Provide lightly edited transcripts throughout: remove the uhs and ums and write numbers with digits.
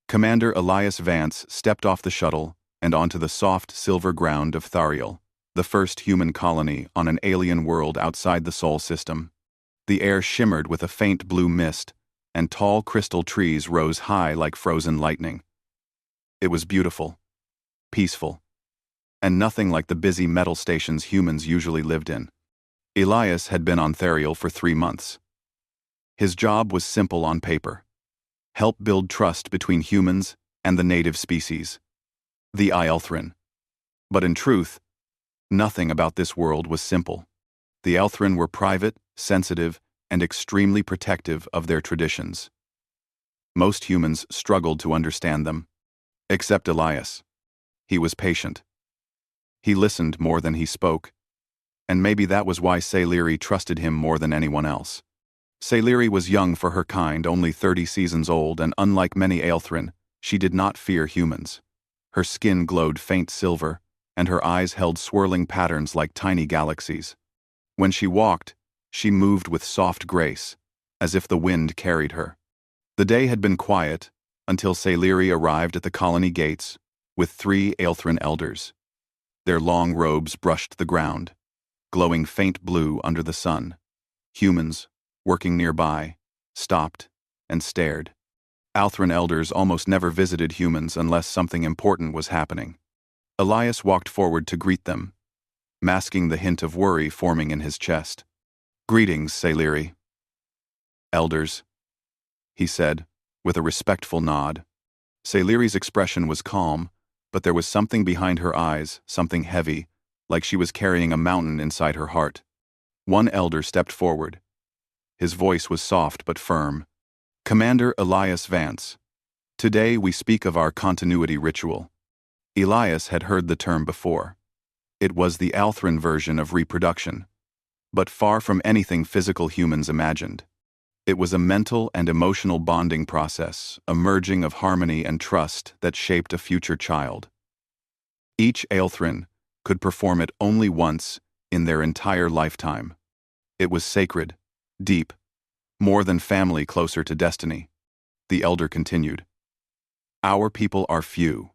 Commander Elias Vance stepped off the shuttle and onto the soft silver ground of Thariel, the first human colony on an alien world outside the Sol system. The air shimmered with a faint blue mist, and tall crystal trees rose high like frozen lightning. It was beautiful, peaceful, and nothing like the busy metal stations humans usually lived in. Elias had been on Thariel for 3 months. His job was simple on paper: help build trust between humans and the native species, the Elthrin. But in truth, nothing about this world was simple. The Elthrin were private, sensitive, and extremely protective of their traditions. Most humans struggled to understand them, except Elias. He was patient. He listened more than he spoke, and maybe that was why Sailiri trusted him more than anyone else. Sailiri was young for her kind, only 30 seasons old, and unlike many Elthrin, she did not fear humans. Her skin glowed faint silver, and her eyes held swirling patterns like tiny galaxies. When she walked, she moved with soft grace, as if the wind carried her. The day had been quiet until Sailiri arrived at the colony gates with 3 Elthrin elders. Their long robes brushed the ground, glowing faint blue under the sun. Humans, working nearby, stopped and stared. Elthrin elders almost never visited humans unless something important was happening. Elias walked forward to greet them, masking the hint of worry forming in his chest. "Greetings, Sailiri." "Elders," he said, with a respectful nod. Sailiri's expression was calm, but there was something behind her eyes, something heavy, like she was carrying a mountain inside her heart. One elder stepped forward. His voice was soft but firm. "Commander Elias Vance, today we speak of our continuity ritual." Elias had heard the term before. It was the Elthrin version of reproduction, but far from anything physical humans imagined. It was a mental and emotional bonding process, a merging of harmony and trust that shaped a future child. Each Elthrin could perform it only once in their entire lifetime. It was sacred, deep, more than family, closer to destiny. The elder continued. "Our people are few.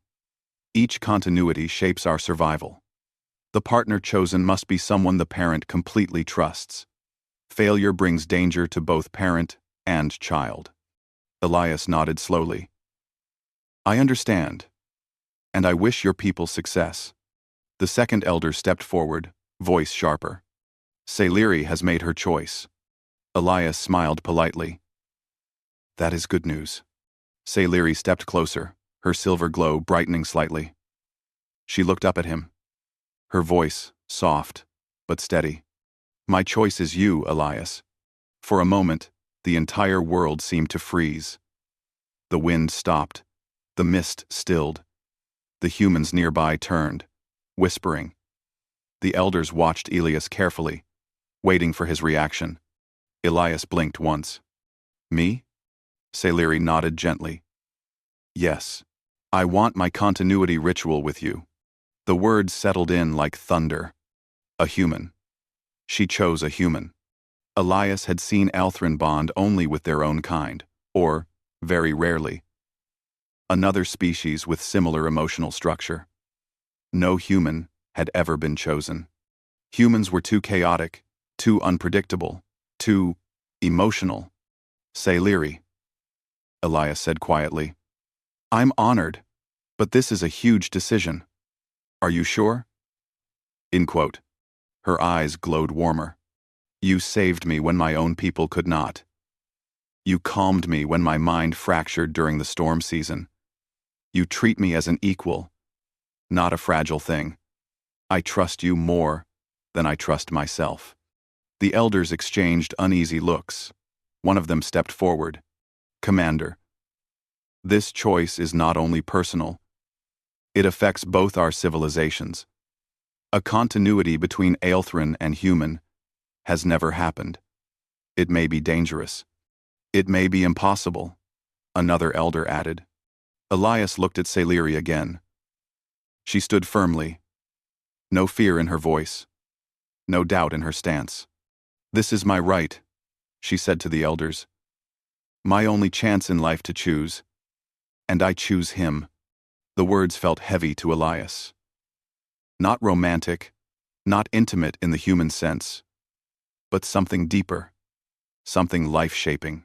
Each continuity shapes our survival. The partner chosen must be someone the parent completely trusts. Failure brings danger to both parent and child." Elias nodded slowly. "I understand, and I wish your people success." The second elder stepped forward, voice sharper. "Sailiri has made her choice." Elias smiled politely. "That is good news." Sailiri stepped closer, her silver glow brightening slightly. She looked up at him, her voice soft but steady. "My choice is you, Elias." For a moment, the entire world seemed to freeze. The wind stopped, the mist stilled. The humans nearby turned, whispering. The elders watched Elias carefully, waiting for his reaction. Elias blinked once. "Me?" Sailiri nodded gently. "Yes. I want my continuity ritual with you." The words settled in like thunder. A human. She chose a human. Elias had seen Elthrin bond only with their own kind, or, very rarely, another species with similar emotional structure. No human had ever been chosen. Humans were too chaotic, too unpredictable, too emotional. "Sailiri," Elias said quietly. "I'm honored, but this is a huge decision. Are you sure?" In quote. Her eyes glowed warmer. "You saved me when my own people could not. You calmed me when my mind fractured during the storm season. You treat me as an equal, not a fragile thing. I trust you more than I trust myself." The elders exchanged uneasy looks. One of them stepped forward. "Commander, this choice is not only personal, it affects both our civilizations. A continuity between Elthrin and human has never happened. It may be dangerous. It may be impossible," another elder added. Elias looked at Sailiri again. She stood firmly. No fear in her voice. No doubt in her stance. "This is my right," she said to the elders. "My only chance in life to choose. And I choose him. The words felt heavy to Elias. Not romantic, not intimate in the human sense, but something deeper, something life-shaping.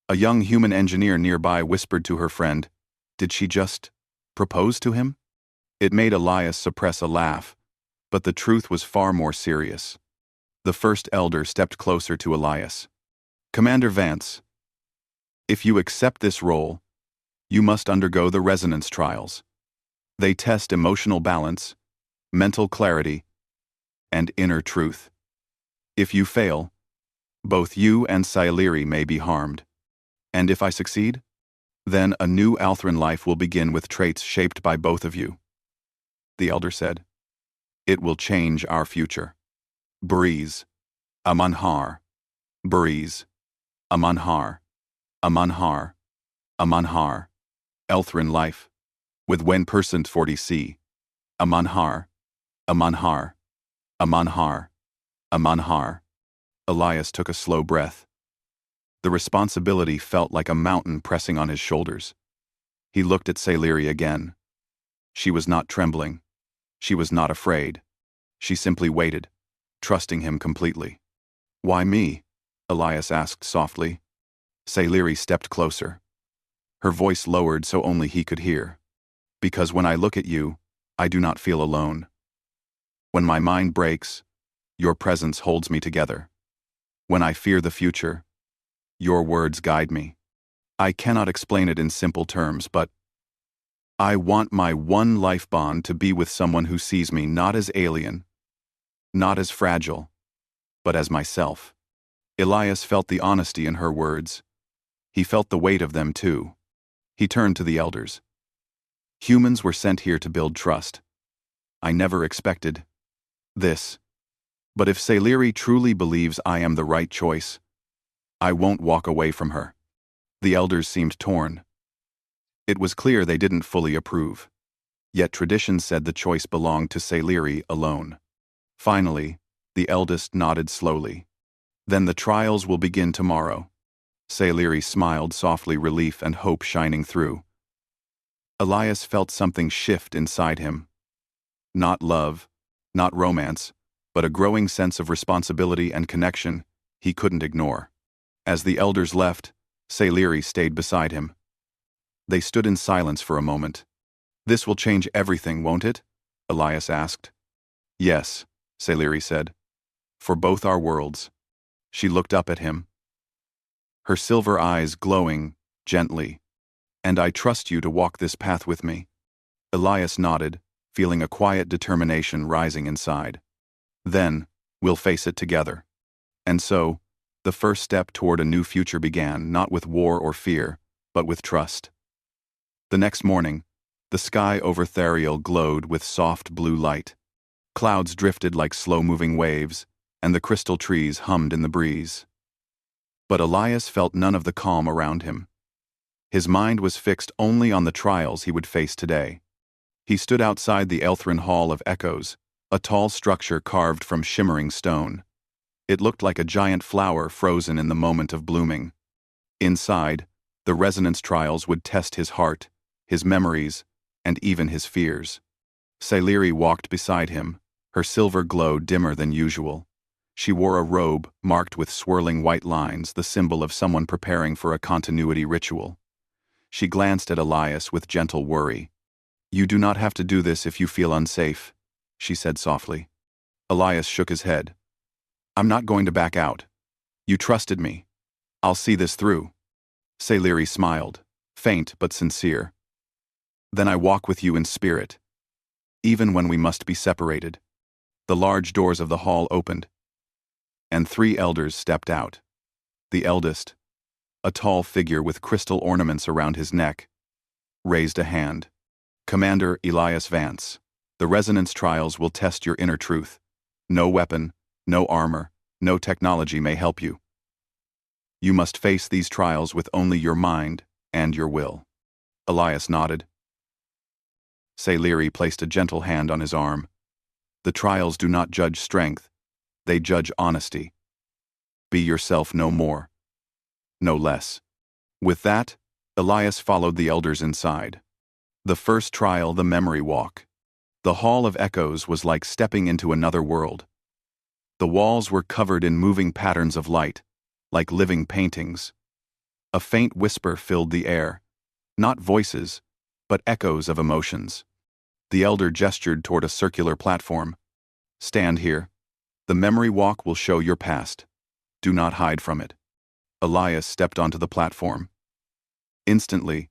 A young human engineer nearby whispered to her friend, "Did she just propose to him?" It made Elias suppress a laugh, but the truth was far more serious. The first elder stepped closer to Elias. "Commander Vance, if you accept this role, you must undergo the resonance trials. They test emotional balance, mental clarity, and inner truth. If you fail, both you and Sailiri may be harmed. And if I succeed, then a new Althran life will begin with traits shaped by both of you." The elder said, "It will change our future. Breeze, Amanhar. Breeze, Amanhar. Amanhar. Amanhar. Althran life, with 1% 40C. Amanhar. Amanhar. Amanhar. Amanhar." Elias took a slow breath. The responsibility felt like a mountain pressing on his shoulders. He looked at Sailiri again. She was not trembling. She was not afraid. She simply waited, trusting him completely. "Why me?" Elias asked softly. Sailiri stepped closer. Her voice lowered so only he could hear. "Because when I look at you, I do not feel alone. When my mind breaks, your presence holds me together. When I fear the future, your words guide me. I cannot explain it in simple terms, but I want my one life bond to be with someone who sees me not as alien, not as fragile, but as myself." Elias felt the honesty in her words. He felt the weight of them too. He turned to the elders. "Humans were sent here to build trust. I never expected this. But if Sailiri truly believes I am the right choice, I won't walk away from her." The elders seemed torn. It was clear they didn't fully approve. Yet tradition said the choice belonged to Sailiri alone. Finally, the eldest nodded slowly. "Then the trials will begin tomorrow." Sailiri smiled softly, relief and hope shining through. Elias felt something shift inside him. Not love, not romance, but a growing sense of responsibility and connection he couldn't ignore. As the elders left, Sailiri stayed beside him. They stood in silence for a moment. "This will change everything, won't it?" Elias asked. "Yes," Sailiri said. "For both our worlds." She looked up at him, her silver eyes glowing gently. "And I trust you to walk this path with me." Elias nodded, feeling a quiet determination rising inside. "Then, we'll face it together." And so, the first step toward a new future began, not with war or fear, but with trust. The next morning, the sky over Thariel glowed with soft blue light. Clouds drifted like slow-moving waves, and the crystal trees hummed in the breeze. But Elias felt none of the calm around him. His mind was fixed only on the trials he would face today. He stood outside the Althran Hall of Echoes, a tall structure carved from shimmering stone. It looked like a giant flower frozen in the moment of blooming. Inside, the resonance trials would test his heart, his memories, and even his fears. Sailiri walked beside him, her silver glow dimmer than usual. She wore a robe marked with swirling white lines, the symbol of someone preparing for a continuity ritual. She glanced at Elias with gentle worry. "You do not have to do this if you feel unsafe," she said softly. Elias shook his head. "I'm not going to back out. You trusted me. I'll see this through." Sailiri smiled, faint but sincere. "Then I walk with you in spirit, even when we must be separated." The large doors of the hall opened, and 3 elders stepped out. The eldest, a tall figure with crystal ornaments around his neck, raised a hand. "Commander Elias Vance, the resonance trials will test your inner truth. No weapon, no armor, no technology may help you. You must face these trials with only your mind and your will." Elias nodded. Sailiri placed a gentle hand on his arm. "The trials do not judge strength, they judge honesty. Be yourself no more, no less." With that, Elias followed the elders inside. The first trial, the memory walk. The Hall of Echoes was like stepping into another world. The walls were covered in moving patterns of light, like living paintings. A faint whisper filled the air, not voices, but echoes of emotions. The elder gestured toward a circular platform. Stand here. The memory walk will show your past. Do not hide from it. Elias stepped onto the platform. Instantly,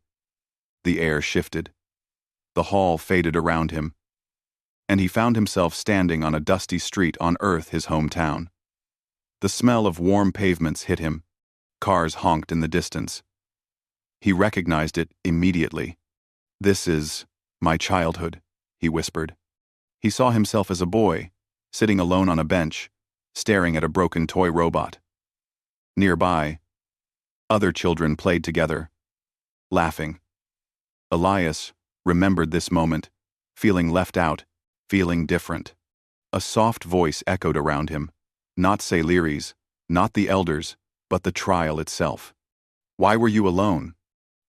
the air shifted. The hall faded around him, and he found himself standing on a dusty street on Earth, his hometown. The smell of warm pavements hit him. Cars honked in the distance. He recognized it immediately. "This is my childhood," he whispered. He saw himself as a boy, sitting alone on a bench, staring at a broken toy robot. Nearby, other children played together, laughing. Elias remembered this moment, feeling left out, feeling different. A soft voice echoed around him, not scifistories, not the elders, but the trial itself. "Why were you alone?"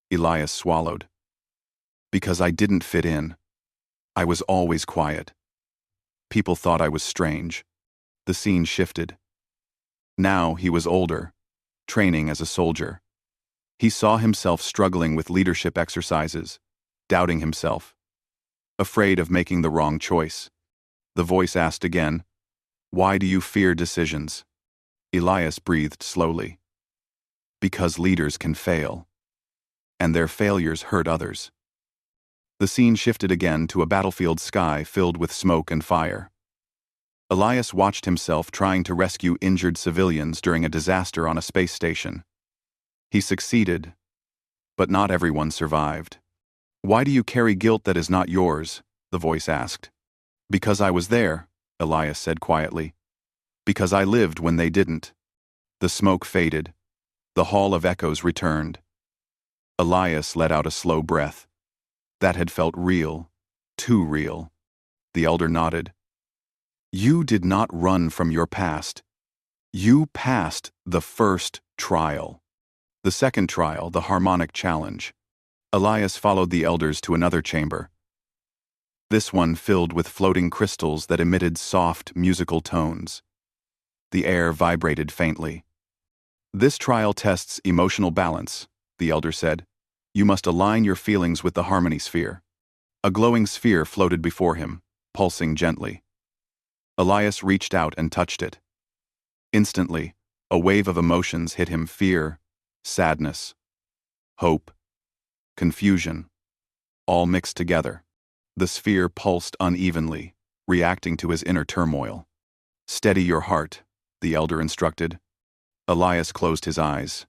Elias swallowed. "Because I didn't fit in. I was always quiet. People thought I was strange." The scene shifted. Now he was older, training as a soldier. He saw himself struggling with leadership exercises, doubting himself, afraid of making the wrong choice. The voice asked again, "Why do you fear decisions?" Elias breathed slowly. "Because leaders can fail, and their failures hurt others." The scene shifted again to a battlefield sky filled with smoke and fire. Elias watched himself trying to rescue injured civilians during a disaster on a space station. He succeeded, but not everyone survived. "Why do you carry guilt that is not yours?" the voice asked. "Because I was there," Elias said quietly. "Because I lived when they didn't." The smoke faded. The Hall of Echoes returned. Elias let out a slow breath. That had felt real, too real. The elder nodded. "You did not run from your past. You passed the first trial. The second trial, the harmonic challenge." Elias followed the elders to another chamber. This one filled with floating crystals that emitted soft, musical tones. The air vibrated faintly. "This trial tests emotional balance," the elder said. "You must align your feelings with the harmony sphere." A glowing sphere floated before him, pulsing gently. Elias reached out and touched it. Instantly, a wave of emotions hit him: fear, sadness, hope, confusion, all mixed together. The sphere pulsed unevenly, reacting to his inner turmoil. "Steady your heart," the elder instructed. Elias closed his eyes.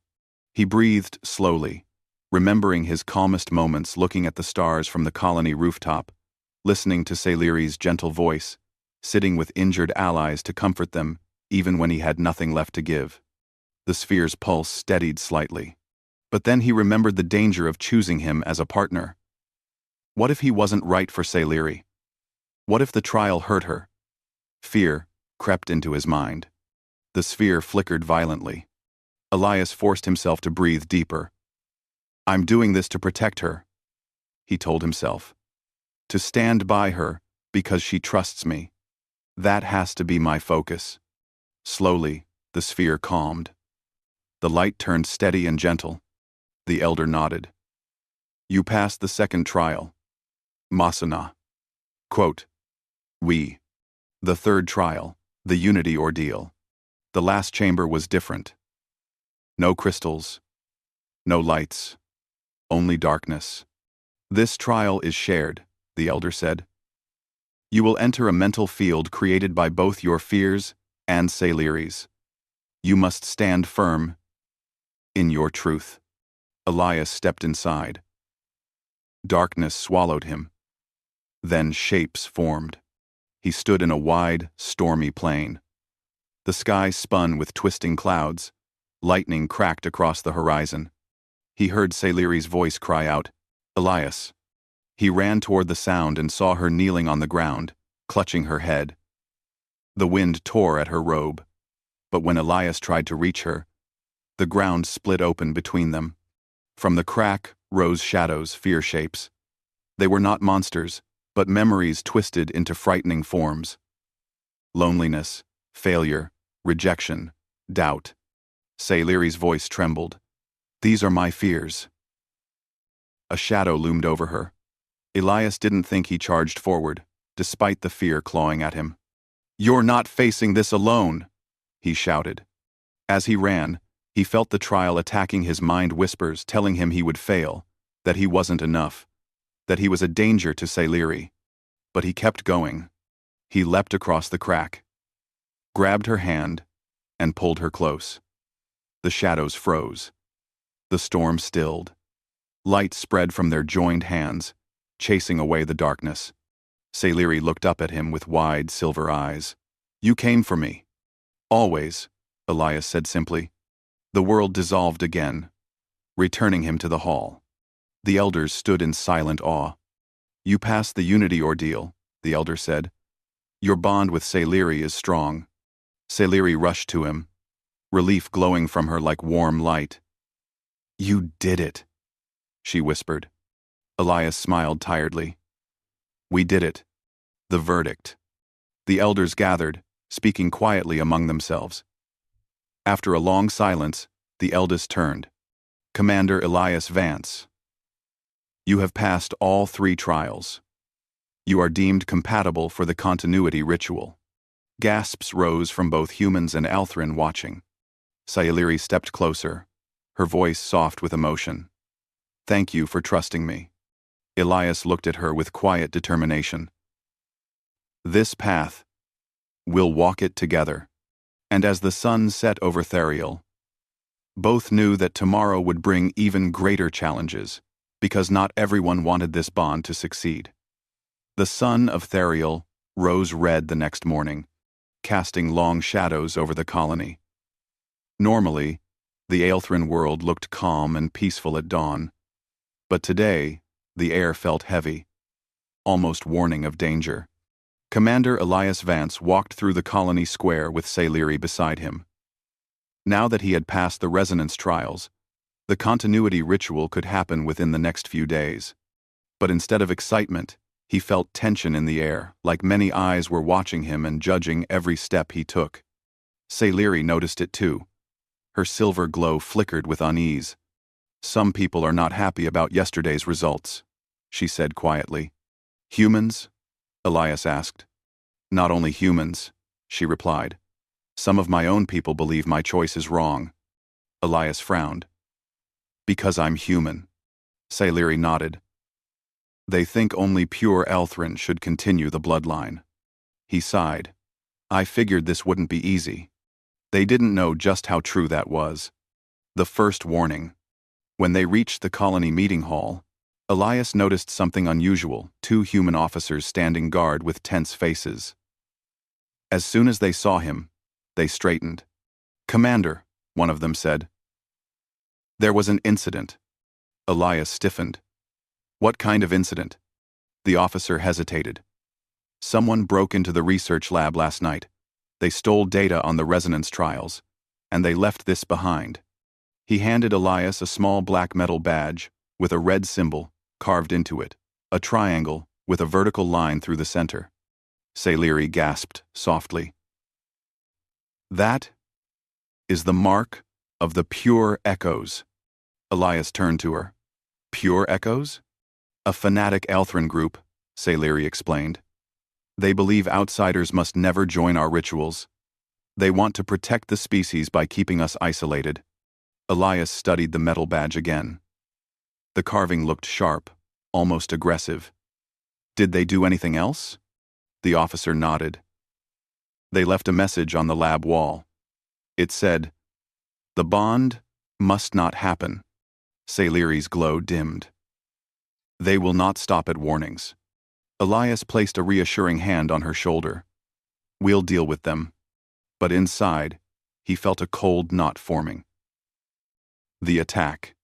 He breathed slowly, remembering his calmest moments looking at the stars from the colony rooftop, listening to scifistories' gentle voice, sitting with injured allies to comfort them even when he had nothing left to give. The sphere's pulse steadied slightly. But then he remembered the danger of choosing him as a partner. What if he wasn't right for scifistory? What if the trial hurt her? Fear crept into his mind. The sphere flickered violently. Elias forced himself to breathe deeper. "I'm doing this to protect her," he told himself. "To stand by her because she trusts me. That has to be my focus." Slowly, the sphere calmed. The light turned steady and gentle. The elder nodded. "You passed the second trial. Masana." Quote, "We." The third trial, the unity ordeal. The last chamber was different. No crystals, no lights, only darkness. "This trial is shared," the elder said. "You will enter a mental field created by both your fears and scifistories. You must stand firm in your truth." Elias stepped inside. Darkness swallowed him. Then shapes formed. He stood in a wide, stormy plain. The sky spun with twisting clouds. Lightning cracked across the horizon. He heard scifistories' voice cry out, "Elias." He ran toward the sound and saw her kneeling on the ground, clutching her head. The wind tore at her robe, but when Elias tried to reach her, the ground split open between them. From the crack rose shadows, fear shapes. They were not monsters, but memories twisted into frightening forms. Loneliness, failure, rejection, doubt. Sailiri's voice trembled. These are my fears. A shadow loomed over her. Elias didn't think he charged forward, despite the fear clawing at him. You're not facing this alone, he shouted. As he ran, he felt the trial attacking his mind, whispers telling him he would fail, that he wasn't enough, that he was a danger to Sailiri. But he kept going. He leapt across the crack, grabbed her hand, and pulled her close. The shadows froze. The storm stilled. Light spread from their joined hands, chasing away the darkness. Sailiri looked up at him with wide silver eyes. You came for me. Always, Elias said simply. The world dissolved again, returning him to the hall. The elders stood in silent awe. You passed the unity ordeal, the elder said. Your bond with Sailiri is strong. Sailiri rushed to him, relief glowing from her like warm light. You did it, she whispered. Elias smiled tiredly. We did it. The verdict. The elders gathered, speaking quietly among themselves. After a long silence, the eldest turned. Commander Elias Vance. You have passed all 3 trials. You are deemed compatible for the continuity ritual. Gasps rose from both humans and Althrin watching. Sailiri stepped closer, her voice soft with emotion. Thank you for trusting me. Elias looked at her with quiet determination. This path, we'll walk it together. And as the sun set over Therial, both knew that tomorrow would bring even greater challenges, because not everyone wanted this bond to succeed. The sun of Therial rose red the next morning, casting long shadows over the colony. Normally, the Althrin world looked calm and peaceful at dawn, but today, the air felt heavy, almost warning of danger. Commander Elias Vance walked through the colony square with Sailiri beside him. Now that he had passed the resonance trials, the continuity ritual could happen within the next few days. But instead of excitement, he felt tension in the air, like many eyes were watching him and judging every step he took. Sailiri noticed it too. Her silver glow flickered with unease. Some people are not happy about yesterday's results, she said quietly. Humans? Elias asked. Not only humans, she replied. Some of my own people believe my choice is wrong. Elias frowned. Because I'm human. Sailiri nodded. They think only pure Althrin should continue the bloodline. He sighed. I figured this wouldn't be easy. They didn't know just how true that was. The first warning. When they reached the colony meeting hall, Elias noticed something unusual, 2 human officers standing guard with tense faces. As soon as they saw him, they straightened. Commander, one of them said. There was an incident. Elias stiffened. What kind of incident? The officer hesitated. Someone broke into the research lab last night. They stole data on the resonance trials, and they left this behind. He handed Elias a small black metal badge with a red symbol carved into it, a triangle with a vertical line through the center. Sailiri gasped softly. That is the mark of the Pure Echoes. Elias turned to her. Pure Echoes? A fanatic Althrin group, Sailiri explained. They believe outsiders must never join our rituals. They want to protect the species by keeping us isolated. Elias studied the metal badge again. The carving looked sharp, almost aggressive. Did they do anything else? The officer nodded. They left a message on the lab wall. It said, "The bond must not happen." Sailiri's glow dimmed. They will not stop at warnings. Elias placed a reassuring hand on her shoulder. We'll deal with them. But inside, he felt a cold knot forming. The attack.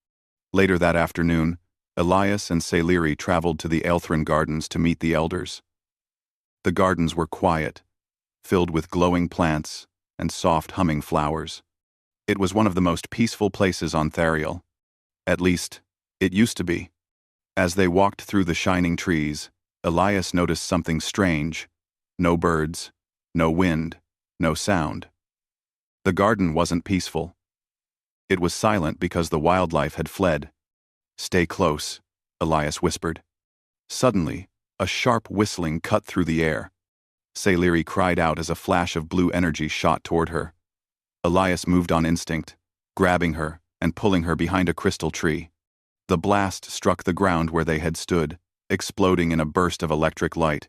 Later that afternoon, Elias and Sailiri traveled to the Althrin Gardens to meet the elders. The gardens were quiet, filled with glowing plants and soft humming flowers. It was one of the most peaceful places on Therial. At least, It used to be. As they walked through the shining trees, Elias noticed something strange. No birds, no wind, no sound. The garden wasn't peaceful. It was silent because the wildlife had fled. "Stay close," Elias whispered. Suddenly, a sharp whistling cut through the air. Sailiri cried out as a flash of blue energy shot toward her. Elias moved on instinct, grabbing her and pulling her behind a crystal tree. The blast struck the ground where they had stood, exploding in a burst of electric light.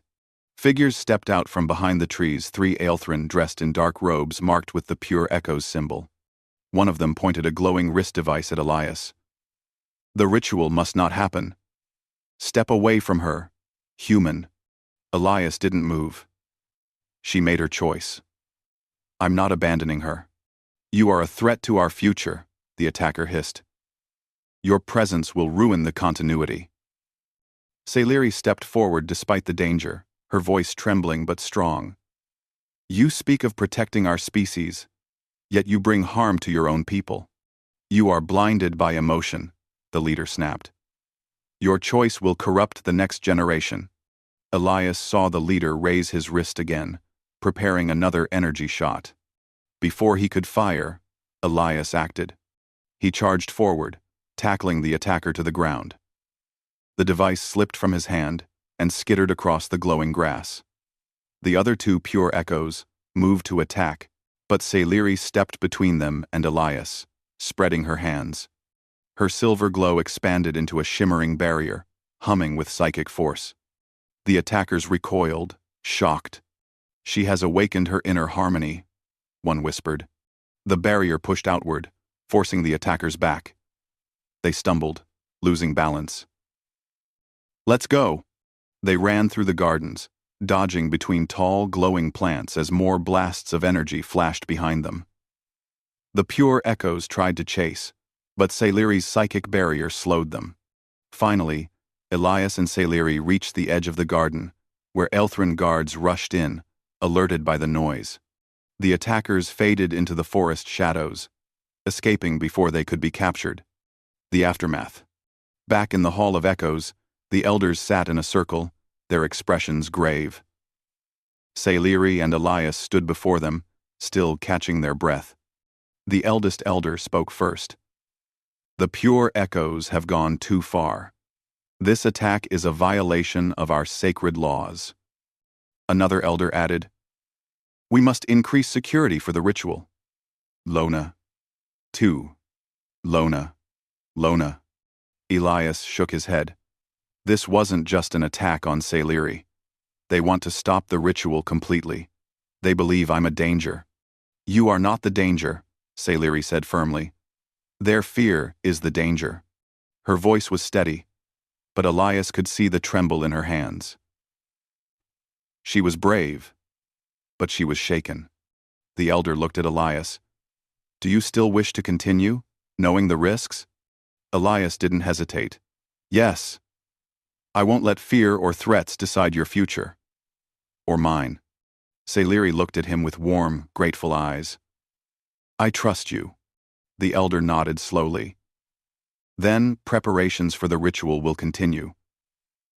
Figures stepped out from behind the trees, 3 Aelthrin dressed in dark robes marked with the Pure Echoes symbol. One of them pointed a glowing wrist device at Elias. "The ritual must not happen. Step away from her, human." Elias didn't move. She made her choice. "I'm not abandoning her." "You are a threat to our future," the attacker hissed. "Your presence will ruin the continuity." Sailiri stepped forward despite the danger, her voice trembling but strong. "You speak of protecting our species, yet you bring harm to your own people. You are blinded by emotion," the leader snapped. "Your choice will corrupt the next generation." Elias saw the leader raise his wrist again, preparing another energy shot. Before he could fire, Elias acted. He charged forward, tackling the attacker to the ground. The device slipped from his hand and skittered across the glowing grass. The other 2 Pure Echoes moved to attack, but Sailiri stepped between them and Elias, spreading her hands. Her silver glow expanded into a shimmering barrier, humming with psychic force. The attackers recoiled, shocked. "She has awakened her inner harmony," one whispered. The barrier pushed outward, forcing the attackers back. They stumbled, losing balance. "Let's go!" They ran through the gardens, dodging between tall, glowing plants as more blasts of energy flashed behind them. The Pure Echoes tried to chase, but Sailiri's psychic barrier slowed them. Finally, Elias and Sailiri reached the edge of the garden, where Aelthrin guards rushed in, alerted by the noise. The attackers faded into the forest shadows, escaping before they could be captured. The aftermath. Back in the Hall of Echoes, the elders sat in a circle, their expressions grave. Sailiri and Elias stood before them, still catching their breath. The eldest elder spoke first. "The Pure Echoes have gone too far. This attack is a violation of our sacred laws." Another elder added, "We must increase security for the ritual." Lona. 2. Lona. Lona. Elias shook his head. This wasn't just an attack on Sailiri. They want to stop the ritual completely. They believe I'm a danger. "You are not the danger," Sailiri said firmly. "Their fear is the danger." Her voice was steady, but Elias could see the tremble in her hands. She was brave, but she was shaken. The elder looked at Elias. "Do you still wish to continue, knowing the risks?" Elias didn't hesitate. "Yes. I won't let fear or threats decide your future. Or mine." Sailiri looked at him with warm, grateful eyes. "I trust you." The elder nodded slowly. "Then preparations for the ritual will continue.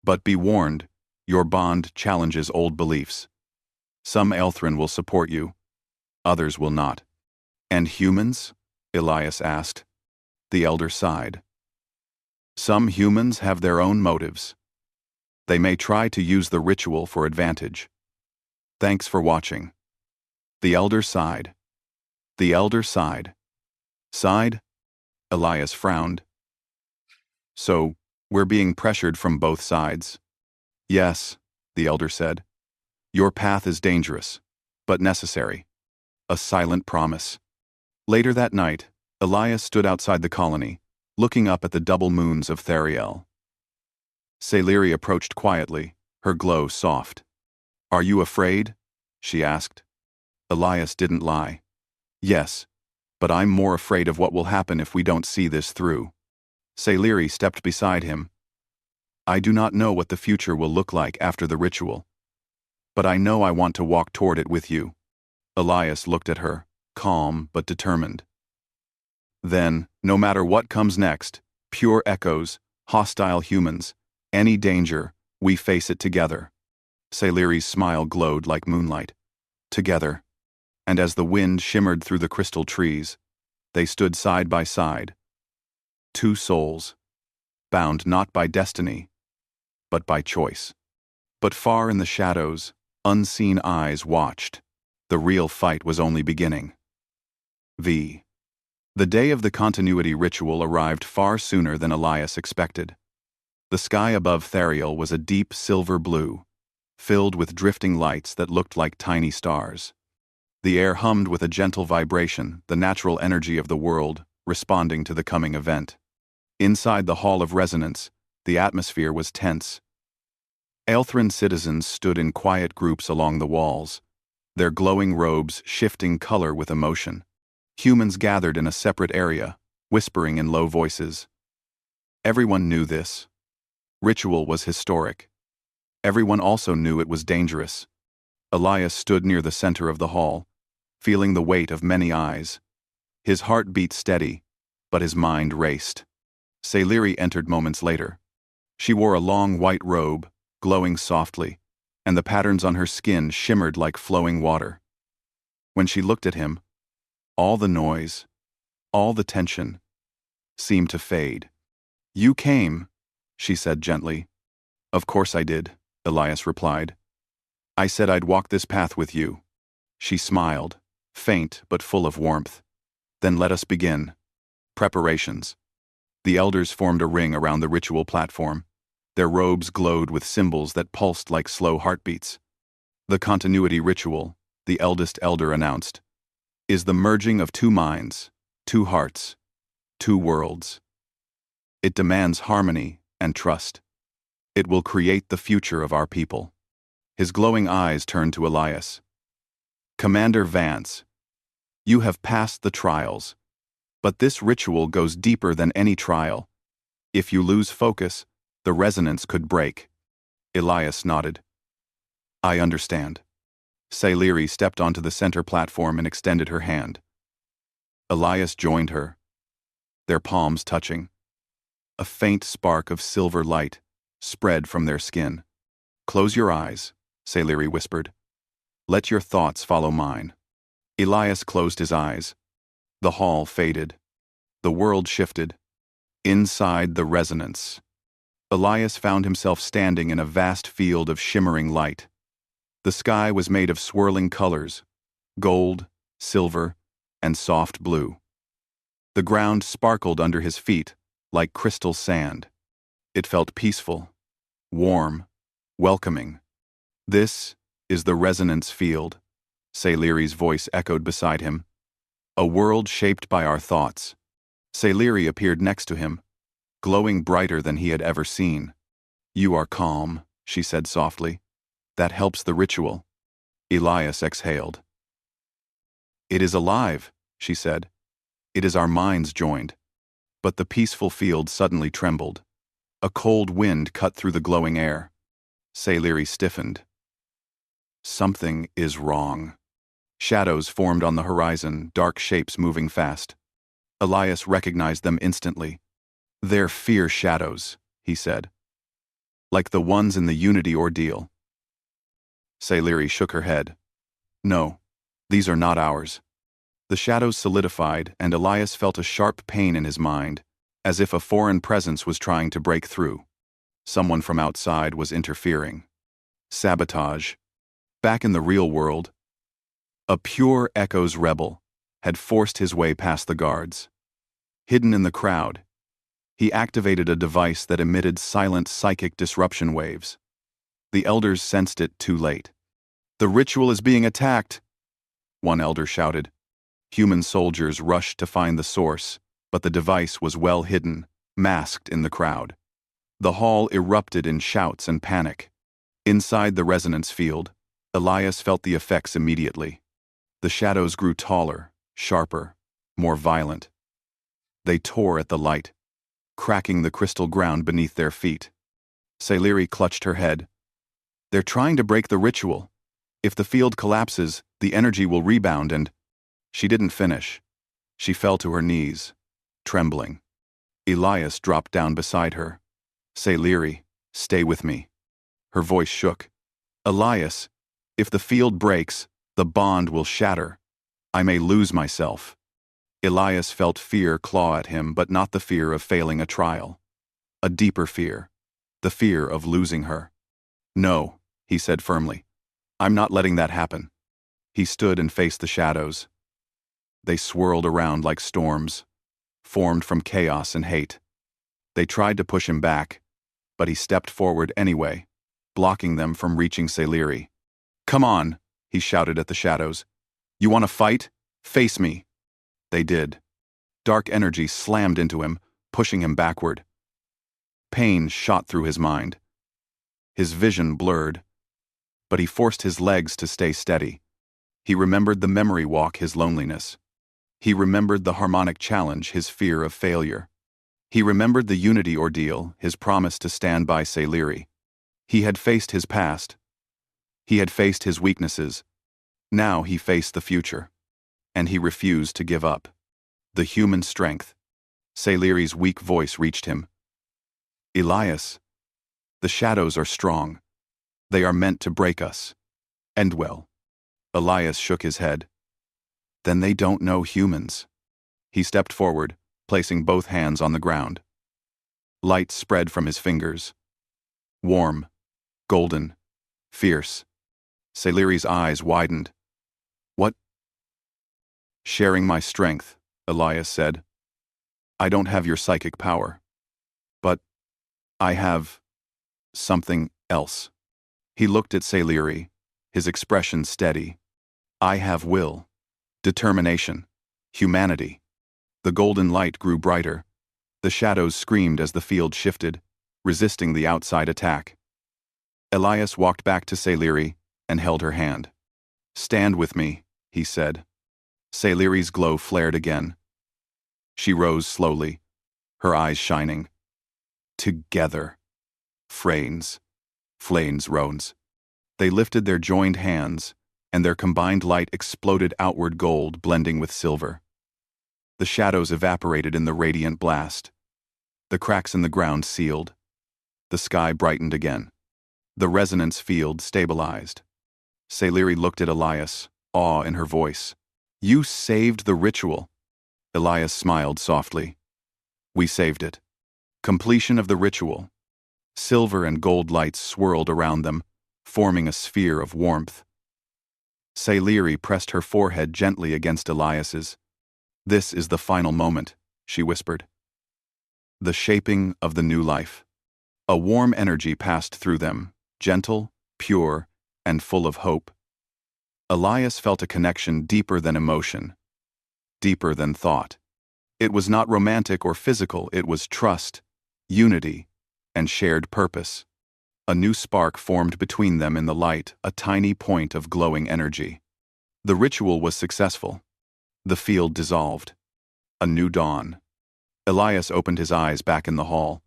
But be warned, your bond challenges old beliefs. Some Aelthrin will support you, others will not." "And humans?" Elias asked. The elder sighed. "Some humans have their own motives. They may try to use the ritual for advantage. Thanks for watching." The elder sighed. The elder sighed. Sighed? Elias frowned. "So, we're being pressured from both sides?" "Yes," the elder said. "Your path is dangerous, but necessary. A silent promise." Later that night, Elias stood outside the colony, looking up at the double moons of Thariel. Sailiri approached quietly, her glow soft. "Are you afraid?" she asked. Elias didn't lie. "Yes, but I'm more afraid of what will happen if we don't see this through." Sailiri stepped beside him. "I do not know what the future will look like after the ritual, but I know I want to walk toward it with you." Elias looked at her, calm but determined. "Then, no matter what comes next, Pure echoes, hostile humans, any danger, we face it together. Sailiri's smile glowed like moonlight. Together. And as the wind shimmered through the crystal trees, they stood side by side. Two souls, bound not by destiny, but by choice. But far in the shadows, unseen eyes watched. The real fight was only beginning. The day of the continuity ritual arrived far sooner than Elias expected. The sky above Thariel was a deep silver blue, filled with drifting lights that looked like tiny stars. The air hummed with a gentle vibration, the natural energy of the world responding to the coming event. Inside the Hall of Resonance, the atmosphere was tense. Aelthran citizens stood in quiet groups along the walls, their glowing robes shifting color with emotion. Humans gathered in a separate area, whispering in low voices. Everyone knew this. Ritual was historic. Everyone also knew it was dangerous. Elias stood near the center of the hall, feeling the weight of many eyes. His heart beat steady, but his mind raced. Sailiri entered moments later. She wore a long white robe, glowing softly, and the patterns on her skin shimmered like flowing water. When she looked at him, all the noise, all the tension, seemed to fade. "You came," she said gently. "Of course I did," Elias replied. "I said I'd walk this path with you." She smiled, faint but full of warmth. "Then let us begin." Preparations. The elders formed a ring around the ritual platform. Their robes glowed with symbols that pulsed like slow heartbeats. "The continuity ritual," the eldest elder announced, "is the merging of two minds, two hearts, two worlds. It demands harmony and trust. It will create the future of our people." His glowing eyes turned to Elias. "Commander Vance, you have passed the trials, but this ritual goes deeper than any trial. If you lose focus, the resonance could break." Elias nodded. "I understand." Sailiri stepped onto the center platform and extended her hand. Elias joined her, their palms touching. A faint spark of silver light spread from their skin. "Close your eyes," Sailiri whispered. "Let your thoughts follow mine." Elias closed his eyes. The hall faded. The world shifted. Inside the resonance, Elias found himself standing in a vast field of shimmering light. The sky was made of swirling colors, gold, silver, and soft blue. The ground sparkled under his feet like crystal sand. It felt peaceful, warm, welcoming. "This is the resonance field," Sailiri's voice echoed beside him. "A world shaped by our thoughts." Sailiri appeared next to him, glowing brighter than he had ever seen. "You are calm," she said softly. "That helps the ritual." Elias exhaled. "It is alive," she said. "It is our minds joined." But the peaceful field suddenly trembled. A cold wind cut through the glowing air. Sailiri stiffened. Something is wrong. Shadows formed on the horizon, dark shapes moving fast. Elias recognized them instantly. "They're fear shadows," he said. "Like the ones in the Unity ordeal." Sailiri shook her head. "No, these are not ours." The shadows solidified, and Elias felt a sharp pain in his mind, as if a foreign presence was trying to break through. Someone from outside was interfering. Sabotage. Back in the real world, a pure Echoes rebel had forced his way past the guards. Hidden in the crowd, he activated a device that emitted silent psychic disruption waves. The elders sensed it too late. "The ritual is being attacked," one elder shouted. Human soldiers rushed to find the source, but the device was well hidden, masked in the crowd. The hall erupted in shouts and panic. Inside the resonance field, Elias felt the effects immediately. The shadows grew taller, sharper, more violent. They tore at the light, cracking the crystal ground beneath their feet. Sailiri clutched her head. "They're trying to break the ritual. If the field collapses, the energy will rebound and—" She didn't finish. She fell to her knees, trembling. Elias dropped down beside her. Sayleri, stay with me. Her voice shook. Elias, if the field breaks, the bond will shatter. I may lose myself. Elias felt fear claw at him, but not the fear of failing a trial. A deeper fear. The fear of losing her. No, he said firmly. I'm not letting that happen. He stood and faced the shadows. They swirled around like storms, formed from chaos and hate. They tried to push him back, but he stepped forward anyway, blocking them from reaching Sayleri. Come on, he shouted at the shadows. You want to fight? Face me. They did. Dark energy slammed into him, pushing him backward. Pain shot through his mind. His vision blurred, but he forced his legs to stay steady. He remembered the memory walk, his loneliness. He remembered the harmonic challenge, his fear of failure. He remembered the unity ordeal, his promise to stand by Sayleri. He had faced his past. He had faced his weaknesses. Now he faced the future. And he refused to give up. The human strength. Sayleri's weak voice reached him. Elias, the shadows are strong. They are meant to break us. End well. Elias shook his head. Then they don't know humans. He stepped forward, placing both hands on the ground. Light spread from his fingers. Warm, golden, fierce. Sayleri's eyes widened. What? Sharing my strength, Elias said. I don't have your psychic power. But I have something else. He looked at Sayleri, his expression steady. I have will, determination, humanity. The golden light grew brighter. The shadows screamed as the field shifted, resisting the outside attack. Elias walked back to Sayleri and held her hand. Stand with me, he said. Sayleri's glow flared again. She rose slowly, her eyes shining. Together. Flames rose. They lifted their joined hands, and their combined light exploded outward, gold blending with silver. The shadows evaporated in the radiant blast. The cracks in the ground sealed. The sky brightened again. The resonance field stabilized. Sayleri looked at Elias, awe in her voice. You saved the ritual. Elias smiled softly. We saved it. Completion of the ritual. Silver and gold lights swirled around them, forming a sphere of warmth. Sayleri pressed her forehead gently against Elias's. This is the final moment, she whispered. The shaping of the new life. A warm energy passed through them, gentle, pure, and full of hope. Elias felt a connection deeper than emotion, deeper than thought. It was not romantic or physical, it was trust, unity, and shared purpose. A new spark formed between them in the light, a tiny point of glowing energy. The ritual was successful. The field dissolved. A new dawn. Elias opened his eyes back in the hall.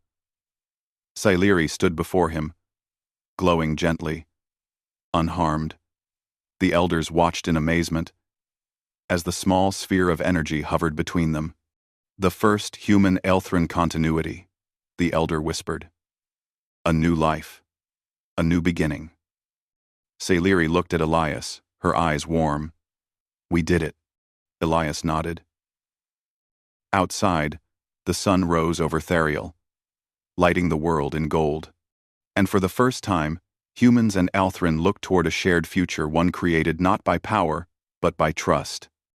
Sayleri stood before him, glowing gently, unharmed. The elders watched in amazement as the small sphere of energy hovered between them. The first human Elthran continuity, the elder whispered. A new life. A new beginning. Sayleri looked at Elias, her eyes warm. We did it. Elias nodded. Outside, the sun rose over Therial, lighting the world in gold. And for the first time, humans and Elthran looked toward a shared future, one created not by power, but by trust.